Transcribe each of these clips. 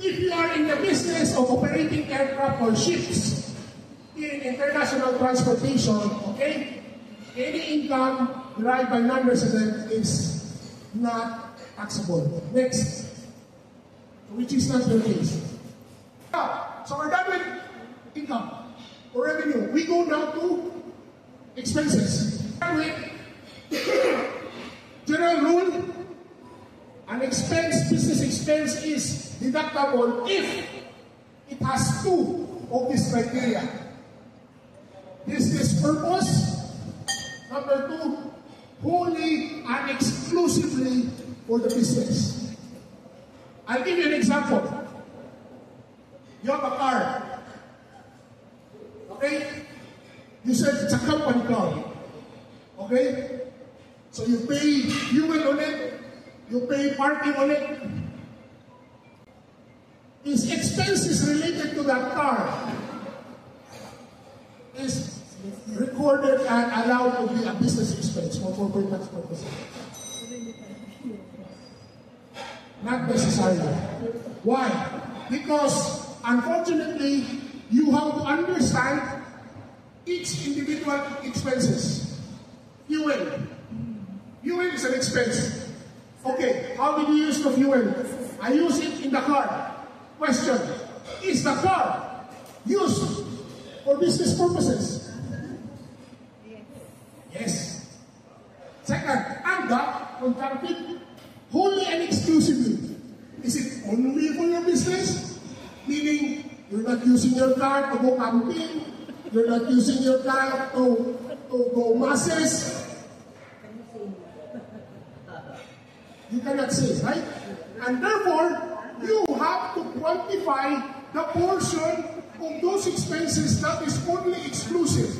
if you are in the business of operating aircraft or ships in international transportation, okay, any income derived by non-resident is not taxable. Next, which is not the case. So we're done with income or revenue. We go now to expenses. With general rule, an expense, business expense is deductible if it has two of these criteria. Business purpose. Number two, wholly and exclusively for the business. I'll give you an example. You have a car. Okay? You said it's a company car. Okay? So you pay fuel on it, you pay parking on it. Is expenses related to that car is recorded and allowed to be a business expense for corporate tax purposes? Not necessarily. Why? Because unfortunately, you have to understand each individual expenses. Fuel. Fuel is an expense. Okay, how did you use the fuel? I use it in the car. Question, is the car used for business purposes? Yes. Second, and the contracted wholly and exclusively. Is it only for your business? Meaning, you're not using your car to go camping, you're not using your car to go masses. You cannot say, right? And therefore, you have to quantify the portion of those expenses that is only exclusive.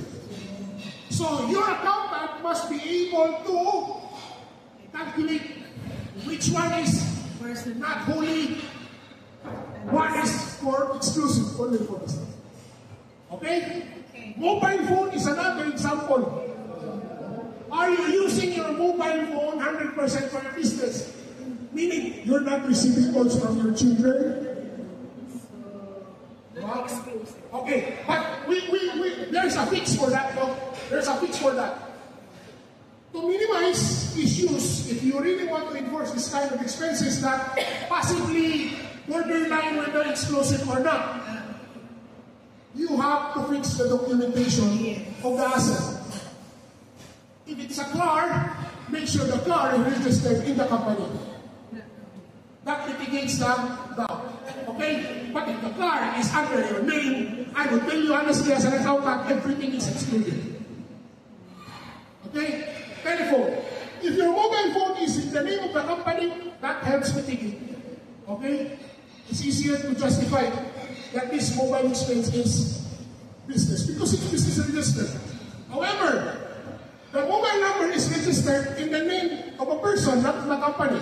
So your accountant must be able to calculate which one is not wholly, one is for exclusive, only for business. Okay? Mobile phone is another example. Are you using your mobile phone 100% for your business? Meaning, you're not receiving calls from your children? Okay, but there's a fix for that, no? There's a fix for that. To minimize issues, if you really want to enforce this kind of expenses that possibly borderline whether exclusive or not, you have to fix the documentation of the asset. If it's a car, make sure the car is registered in the company. That mitigates the doubt. Okay? But if the car is under your name, I will tell you honestly as an accountant, everything is excluded. Okay? Telephone. If your mobile phone is in the name of the company, that helps mitigate. Okay? It's easier to justify that this mobile expense is business because it's business registered. However, the mobile number is registered in the name of a person, not the company.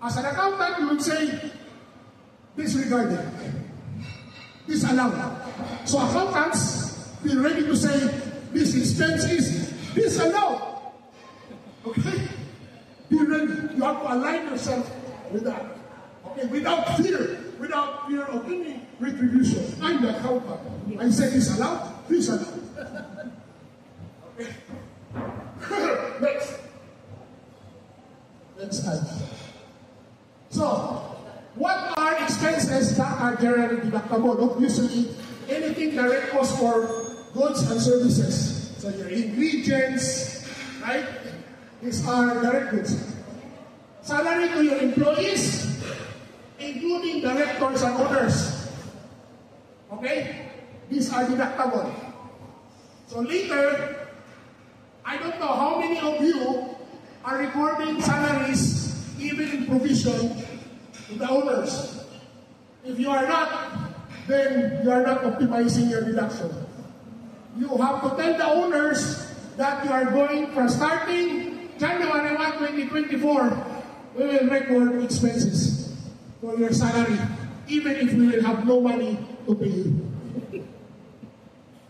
As an accountant, you would say, disregarded, disallowed. So accountants be ready to say, this expense is disallowed. Okay? Be ready. You have to align yourself with that. Okay? Without fear of any retribution. I'm the accountant. I say disallowed, disallowed. Okay? Next slide. So, what are expenses that are generally deductible? Obviously, anything direct cost for goods and services. So your ingredients, right? These are direct goods. Salary to your employees, including directors and owners. Okay? These are deductible. So later, I don't know how many of you are recording salaries even in provision to the owners. If you are not, then you are not optimizing your deduction. You have to tell the owners that you are going from starting January 1, 2024, we will record expenses for your salary, even if we will have no money to pay you.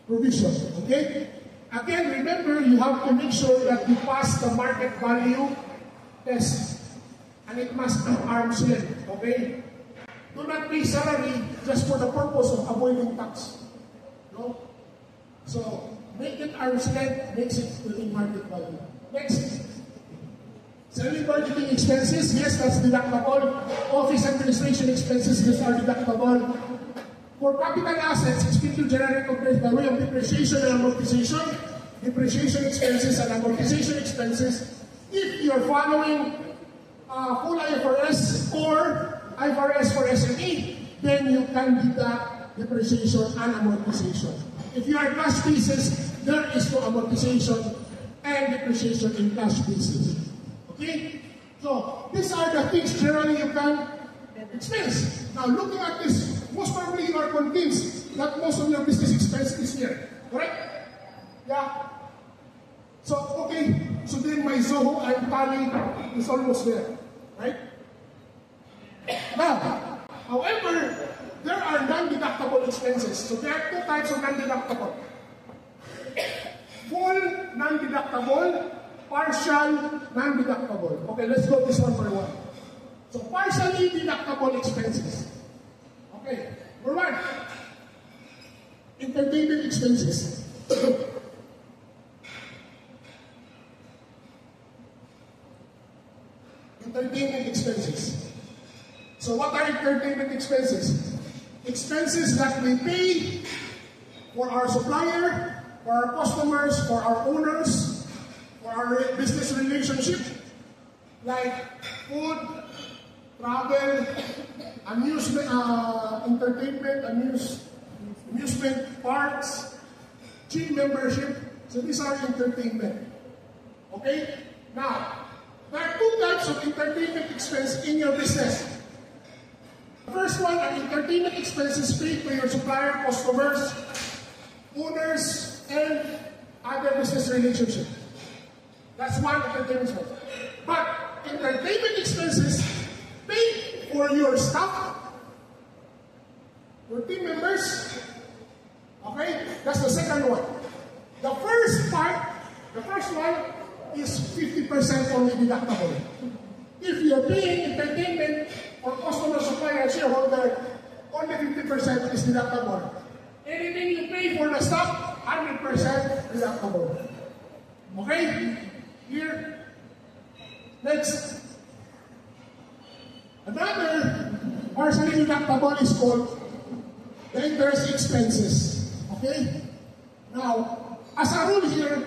Provision, okay? Again, remember, you have to make sure that you pass the market value test. And it must be arm's length, okay? do not pay salary just for the purpose of avoiding tax. No? So, make it arm's length makes it within market value. Next. Selling budgeting expenses, yes, that's deductible. Office administration expenses, yes, are deductible. For capital assets, expenditure generally compared by way of depreciation and amortization, depreciation expenses and amortization expenses, if you're following full IFRS or IFRS for SME, then you can deduct depreciation and amortization. If you are cash basis, there is no amortization and depreciation in cash basis. Okay? So, these are the things generally you can expense. Now, looking at this, most probably you are convinced that most of your business expense is here. Correct? Yeah? So, okay. So then my Zoho and Tally is almost there. Right? Now, however, there are non-deductible expenses. So there are two types of non-deductible. Full non-deductible, partial non-deductible. Okay, let's go this one by one. So partially deductible expenses. Okay, number one, entertainment expenses. Entertainment expenses. So what are entertainment expenses? Expenses that we pay for our supplier, for our customers, for our owners, for our business relationship, like food, travel, amusement, entertainment, amusement parks, gym membership. So these are entertainment. Okay? Now, there are two types of entertainment expense in your business. The first one are entertainment expenses paid by your supplier, customers, owners, and other business relationships. That's one entertainment expense. But entertainment expenses paid for your staff, your team members, okay? That's the second one. The first one is 50% only deductible. If you're paying entertainment for customer, supplier, and shareholder, only 50% is deductible. Anything you pay for the staff, 100% deductible. Okay? Here. Next. Another partially deductible is called the interest expenses. Okay? Now, as a rule here,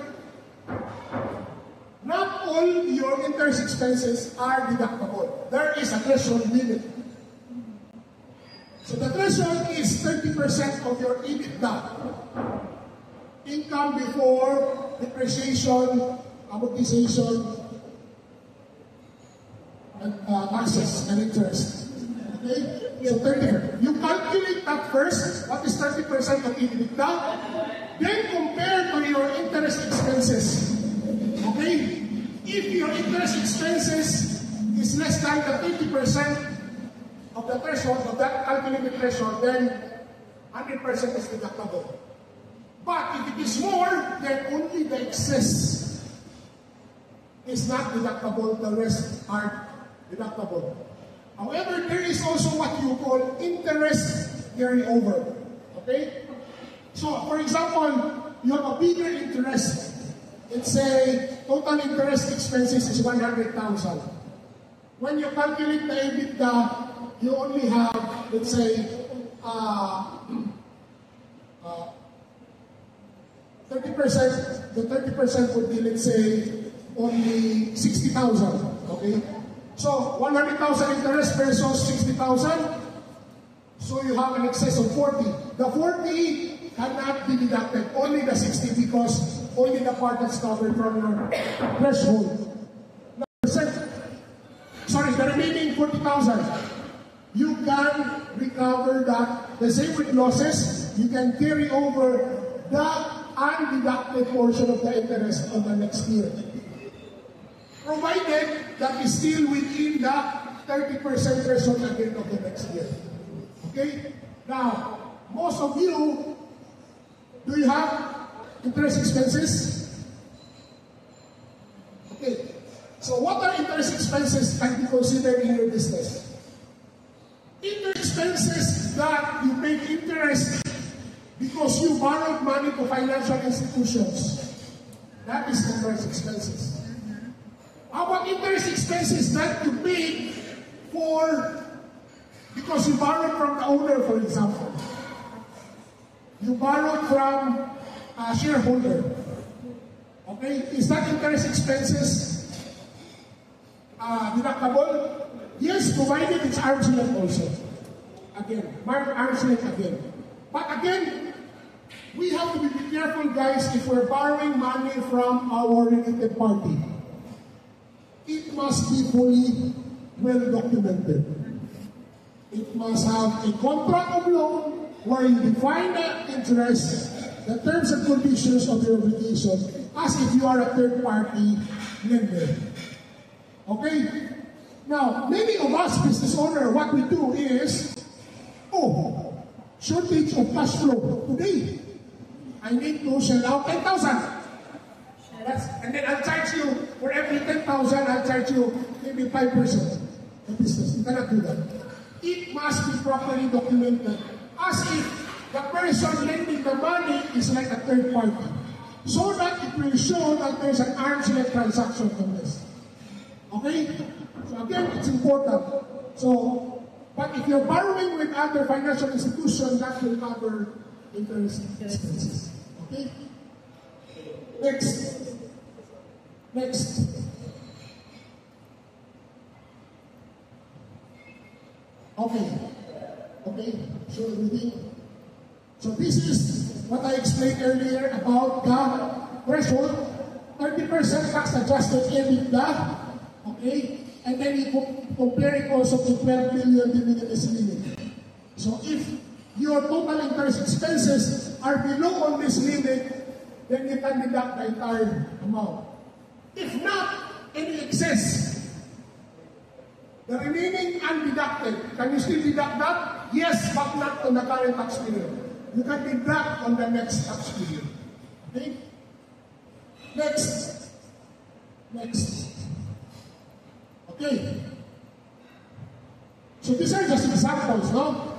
not all your interest expenses are deductible. There is a threshold limit. So the threshold is 30% of your EBITDA. Income before depreciation, amortization, and taxes and interest. Okay? So 30%. You calculate that first. What is 30% of EBITDA? Then compare to your interest expenses. Okay? If your interest expenses is less than the 30% of the threshold, of that calculated threshold, then 100% is deductible. But if it is more, then only the excess is not deductible, the rest are deductible. However, there is also what you call interest carryover. Okay? So, for example, you have a bigger interest. Let's say, total interest expenses is 100,000. When you calculate the EBITDA, you only have, let's say, 30%, the 30% would be, let's say, only 60,000. Okay? So, 100,000 interest versus 60,000. So, you have an excess of 40. The 40 cannot be deducted, only the 60 because only the part that's covered from your threshold. The remaining 40,000, you can recover that. The same with losses, you can carry over the undeducted portion of the interest on the next year. Provided that is still within the 30% threshold at the end of the next year. Okay? Now, most of you, do you have interest expenses? Okay. So what are interest expenses can be considered in your business? Interest expenses that you pay interest because you borrowed money to financial institutions. That is interest expenses. How about interest expenses that you paid because you borrowed from the owner, for example? You borrowed from a shareholder. Okay? Is that interest expenses deductible? Yes, provided it's arm's length also. Again, arm's length again. But again, we have to be careful, guys, if we're borrowing money from our related party. It must be fully well documented. It must have a contract of loan where you define the interest, the terms and conditions of your obligation, as if you are a third-party lender. Okay? Now, many of us business owners, what we do is, shortage of cash flow today. I need to sell out 10,000. And then I'll charge you, for every 10,000, I'll charge you maybe 5% of business. You cannot do that. It must be properly documented as if the person lending the money is like a third party. So that it will show that there's an arm's length transaction on this. Okay? So again, it's important. So, but if you're borrowing with other financial institutions, that will cover interest expenses. Okay? Next. Okay. So everything. So this is what I explained earlier about the threshold. 30% tax adjusted EBITDA. Okay? And then you compare it also to 12 billion dividend limit. So if your total interest expenses are below on this limit, then you can deduct the entire amount. If not, any excess, the remaining undeducted, can you still deduct that? Yes, but not on the current tax period. You can deduct on the next tax period. Okay? Next. Okay. So these are just examples, no?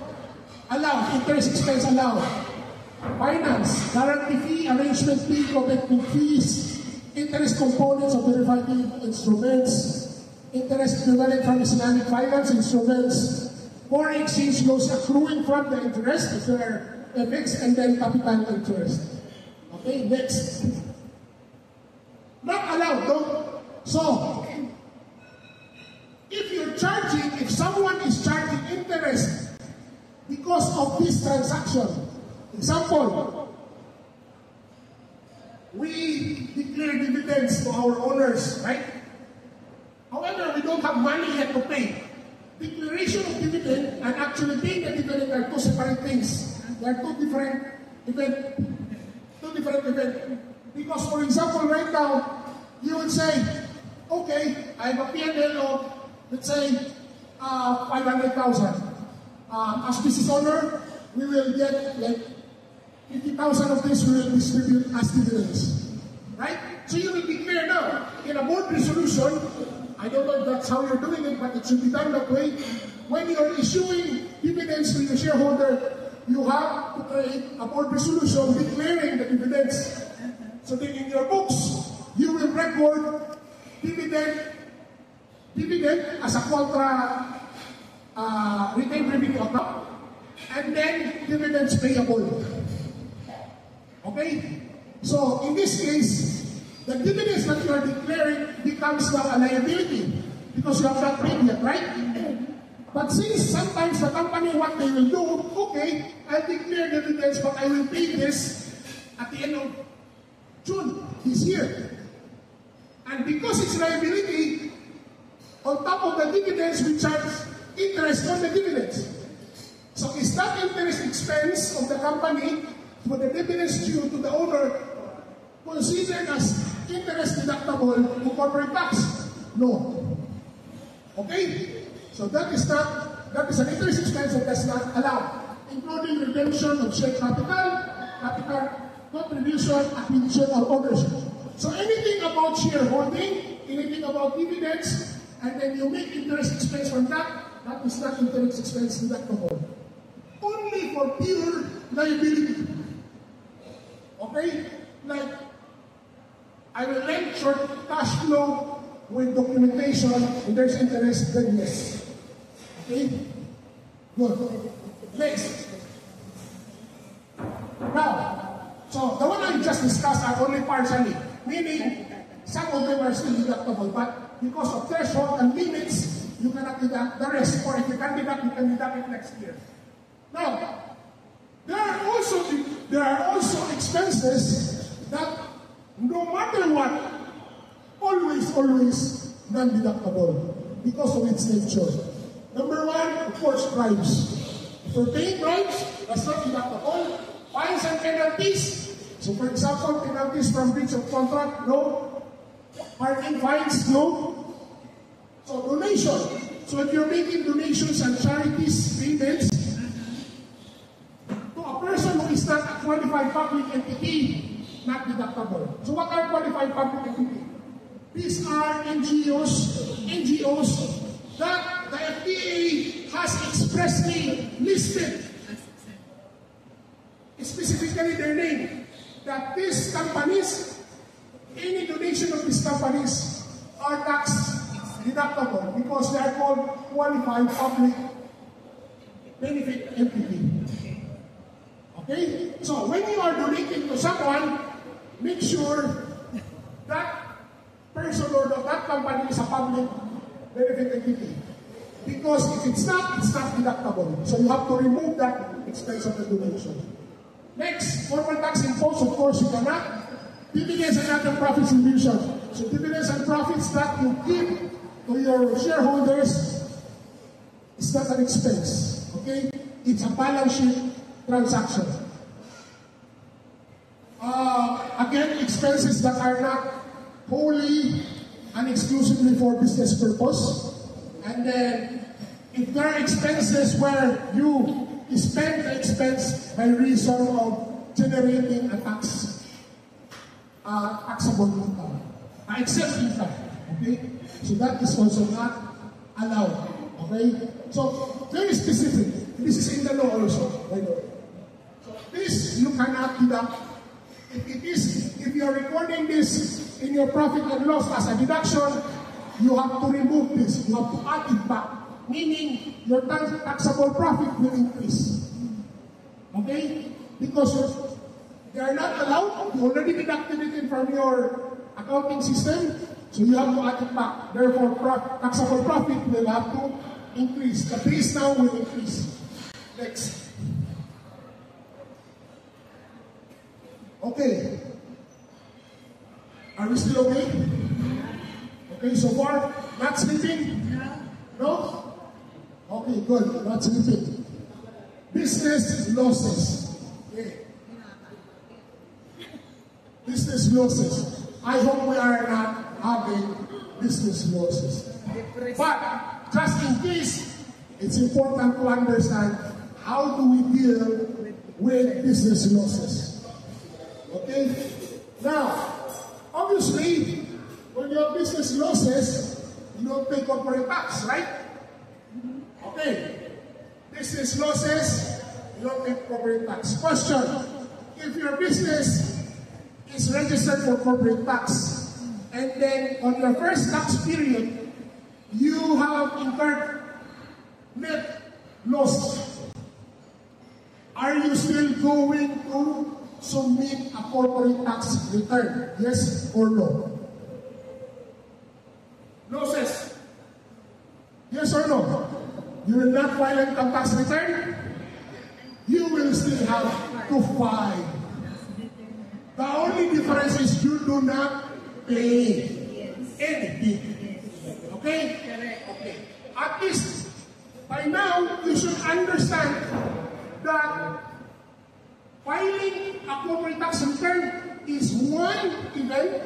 Allow, interest expense allowed. Finance, guarantee fee, arrangement fee, protective fees, interest components of derivative instruments, interest equivalent from Islamic finance instruments, foreign exchange loss accruing from the interest, if there are FX, and then capital interest. Okay, next. Not allowed, no? So, if someone is charging interest because of this transaction, example, we declare dividends to our owners, right? However, we don't have money yet to pay. Declaration of dividend and actually paying the dividend are two separate things. They are two different events. Because, for example, right now, you would say, okay, I have a P&L of, let's say, 500,000. As business owner, we will get like 50,000 of this we will distribute as dividends. Right? So you will declare now, in a board resolution, I don't know if that's how you're doing it, but it should be done that way. When you're issuing dividends to your shareholder, you have to create a board resolution declaring the dividends. So then in your books, you will record dividend as a contra retained revenue account, and then dividends payable. Okay? So in this case, the dividends that you are declaring becomes now a liability because you have not paid yet, right? But since sometimes the company, what they will do, okay, I'll declare dividends, but I will pay this at the end of June this year. And because it's liability, on top of the dividends, we charge interest on the dividends. So is that interest expense of the company for the dividends due to the owner considered as interest deductible to corporate tax? No. Okay? So that is an interest expense that does not allow, including redemption of share capital contribution, acquisition, or ownership. So anything about shareholding, anything about dividends, and then you make interest expense from that, that is not interest expense deductible. Only for pure liability. Okay? Like, I will lend short cash flow with documentation and there's interest, then yes. Okay? Good. Next. Now, so the one I just discussed are only partially, meaning some of them are still deductible, but because of threshold and limits, you cannot deduct the rest, or if you can deduct, you can deduct it next year. Now, there are also expenses that no matter what, always non-deductible because of its nature. Number one, of course, bribes. For paying bribes, that's not deductible. Fines and penalties. So for example, penalties from breach of contract, no. Parking fines, no. So donation. So if you're making donations and charities payments to a person who is not a qualified public entity, not deductible. So what are qualified public entity? These are NGOs that the FDA has expressly listed, specifically their name, that these companies, any donation of these companies are tax deductible because they are called qualified public benefit entity. Okay? So when you are donating to someone, make sure that person or that company is a public benefit entity. Because if it's not deductible. So you have to remove that expense of the donation. Next, corporate tax imposed, of course, you cannot. Dividends and other profits division. So dividends and profits that you give to your shareholders is not an expense. Okay? It's a balance sheet transaction. Again, expenses that are not wholly and exclusively for business purpose. And then, if there are expenses where you spend the expense by reason of generating a taxable income, exempt income, okay? So that is also not allowed, okay? So, very specific. This is in the law also, by the way. So, this you cannot deduct. If you are recording this in your profit and loss as a deduction, you have to remove this. You have to add it back. Meaning, your taxable profit will increase. Okay? Because they are not allowed. You already deducted it from your accounting system, so you have to add it back. Therefore, taxable profit will have to increase. The base now will increase. Next. Okay. Are we still okay? Okay, so far, not sleeping? No? Okay, good. Not sleeping. Business losses. Okay. Business losses. I hope we are not having business losses. But, just in case, it's important to understand how do we deal with business losses. Okay? Now, obviously, when you have business losses, you don't pay corporate tax, right? Okay. Business losses, you don't pay corporate tax. Question, if your business is registered for corporate tax, and then on your first tax period, you have incurred net loss, are you still going to submit a corporate tax return? Yes or no? Losses. Yes or no? You will not file an income tax return? You will still have to file. The only difference is you do not pay anything. Okay? Okay. At least, by now, you should understand that filing a corporate tax return is one event,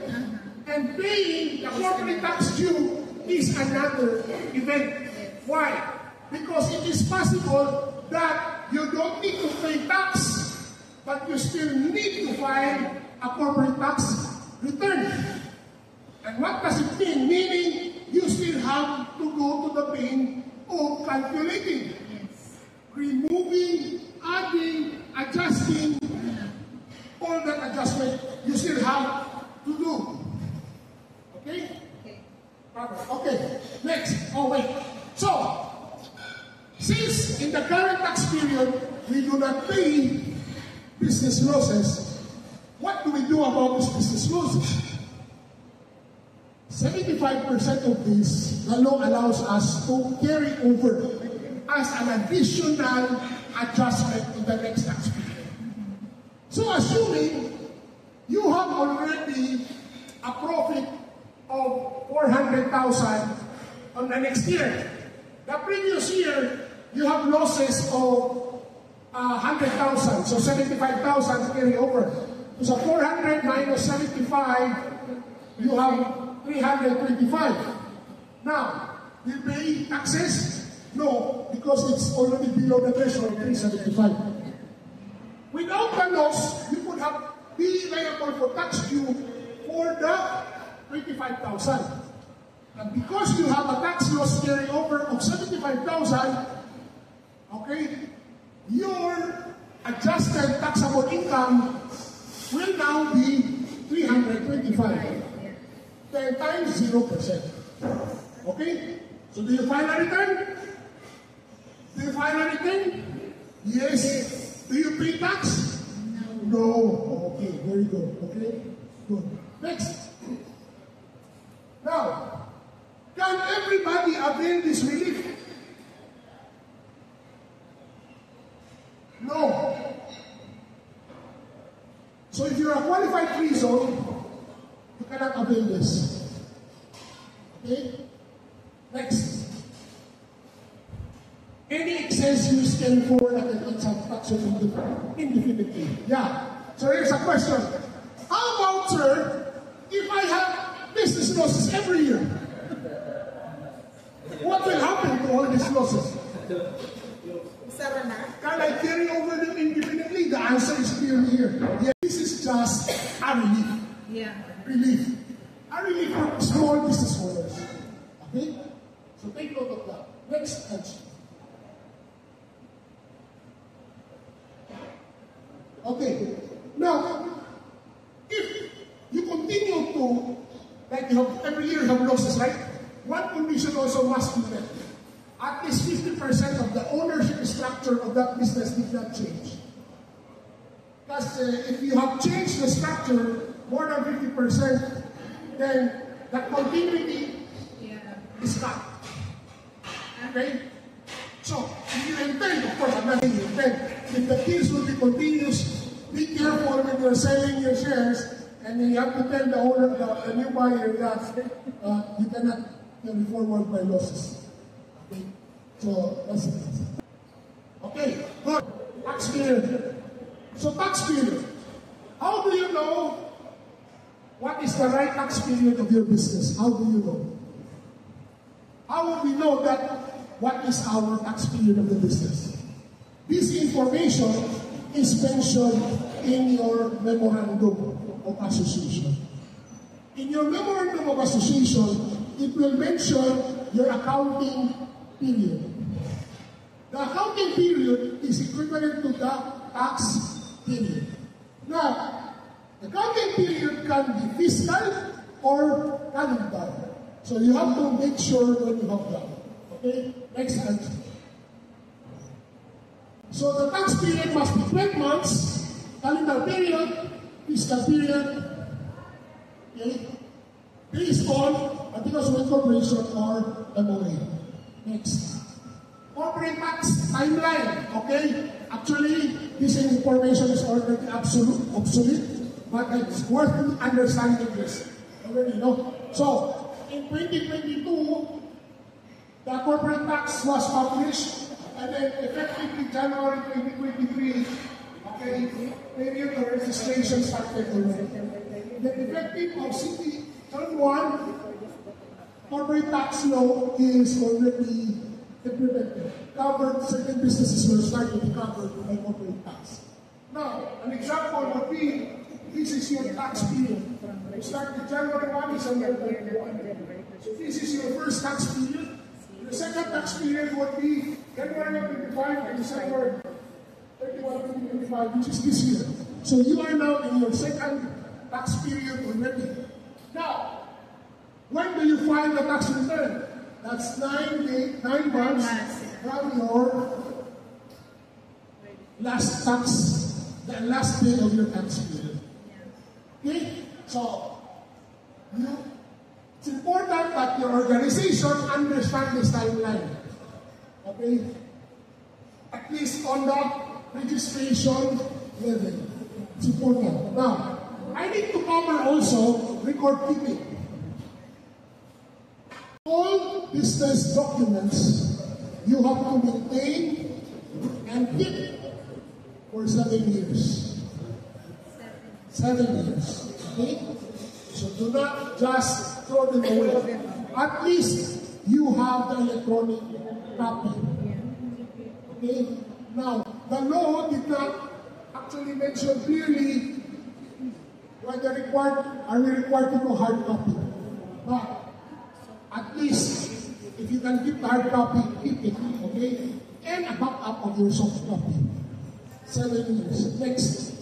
and paying the corporate tax due is another event. Why? Because it is possible that you don't need to pay tax, but you still need to file a corporate tax return. And what does it mean? Meaning, you still have to go to the pain of calculating, removing, adding, adjusting, all that adjustment you still have to do. Okay? Okay, next. Oh, wait. So, since in the current tax period, we do not pay business losses, what do we do about these business losses? 75% of this, the law allows us to carry over as an additional adjustment in the next tax period. So, assuming you have already a profit of 400,000 on the next year. The previous year, you have losses of 100,000, so 75,000 carry over. So 400 minus 75, you have 325. Now, you pay taxes? No, because it's already below the threshold, 375. Without the loss, you could have be liable for tax due for the 25,000. And because you have a tax loss carryover of 75,000, okay, your adjusted taxable income will now be 325. 10 times 0%. Okay? So do you file a return? Do you file a return? Yes. Do you pay tax? No. Okay, very good. Okay? Good. Next. Now, can everybody avail this relief? No. So if you're a qualified free zone, you cannot avail this. Okay? Next. Any excess use carry forward at the taxation indefinitely. Yeah. So here's a question. How about, sir, if I have business losses every year? What will happen to all these losses? Can I carry over them indefinitely? The answer is clearly here. Yeah, this is just a relief. Yeah. Relief. A relief for small business owners. Okay? So take note of that. Next question. Okay. Now, if you continue to, like you have, every year you have losses, right? One condition also must be met. At least 50% of the ownership structure of that business did not change. Because if you have changed the structure more than 50%, then the continuity is cut. Okay? So, if you intend, of course, I'm not saying you intend, if the deals will be continuous, be careful when you're selling your shares, and you have to tell the owner, the new buyer, that you cannot carry forward by losses. Okay? So, that's it. Okay, good. Tax period. So, tax period. How do you know what is the right tax period of your business? How do you know? How will we know that what is our tax period of the business? This information is mentioned in your memorandum of association. In your memorandum of association, it will mention your accounting period. The accounting period is equivalent to the tax period. Now, the accounting period can be fiscal or calendar. So you have to make sure when you have that. Okay? Next slide. So the tax period must be 12 months, calendar period, fiscal period, okay? Based on articles of incorporation or MOA. Next. Corporate tax timeline, okay? Actually, this information is already obsolete, but it's worth understanding this. Already, no? So, in 2022, the corporate tax was published, and then effectively January 2023, okay, period of registration started already. The effective of City Turn 1, corporate tax law is already implemented. Covered, certain businesses will start to be covered by corporate tax. Now, an example would be, this is your tax period. You start with January 1, December 31. So this is your first tax period. The second tax period would be January 25 and December 31, 2025, which is this year. So you are now in your second tax period already. Now, when do you file the tax return? That's 9 months from your last the last day of your tax period. Okay? So, it's important that your organization understand this timeline. Okay? At least on the registration level. It's important. Now, I need to cover also record keeping. All business documents you have to maintain and keep for 7 years. 7 years. Okay? So do not just throw them away. At least you have the electronic copy. Okay? Now, the law did not actually mention clearly whether are we required to do hard copy. But at least, if you can keep the hard copy, keep it, okay? And a backup of your soft copy. 7 years. Next.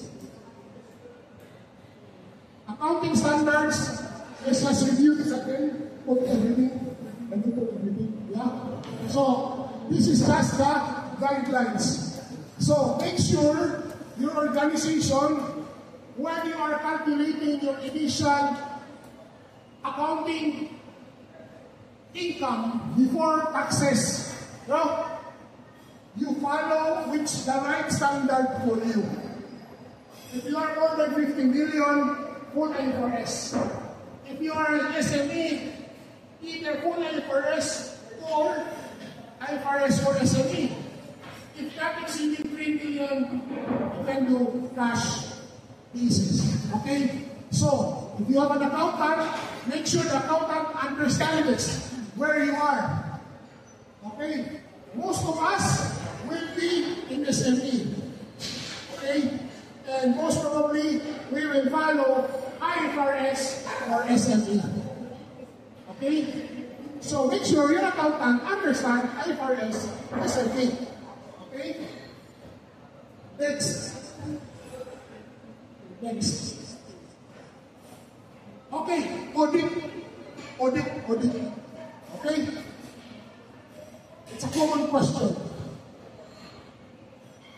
Accounting standards. Let's just review this again. Put everything. And you put everything. Yeah? So, this is just the guidelines. So, make sure your organization, when you are calculating your initial accounting income before taxes, no? You follow the right standard for you. If you are more than 50 million, full IFRS. If you are an SME, either full IFRS or IFRS for SME. If not exceeding 3 million, you can do cash basis. Okay? So, if you have an accountant, make sure the accountant understands where you are. Okay? Most of us will be in SME. Okay? And most probably, we will follow IFRS or SME. Okay? So make sure your accountant understands IFRS, SME. Okay? Next. Okay, audit. Okay? It's a common question.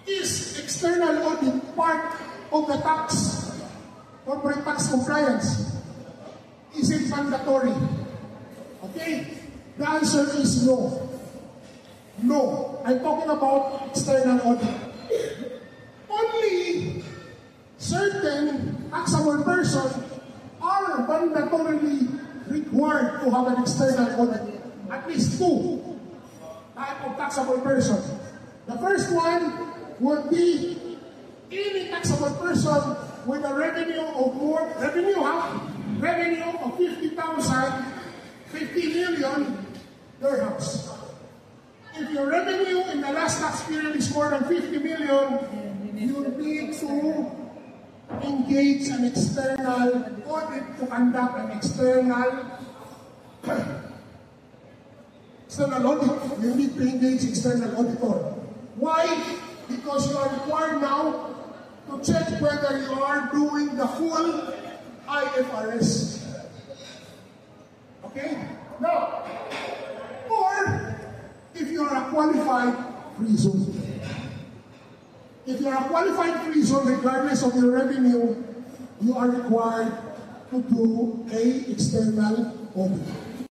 Is external audit part of the corporate tax compliance? Is it mandatory? Okay? The answer is no. No. I'm talking about external audit. Only certain taxable persons are mandatorily required to have an external audit. At least 2 types of taxable persons. The first one would be any taxable person with a revenue of 50,000, 50 million dirhams. If your revenue in the last tax period is more than 50 million, you need to engage an external audit to conduct an external audit. You need to engage external auditor. Why? Because you are required now to check whether you are doing the full IFRS. Okay? Now, or if you are a qualified free zone. If you are a qualified free zone, regardless of your revenue, you are required to do an external audit.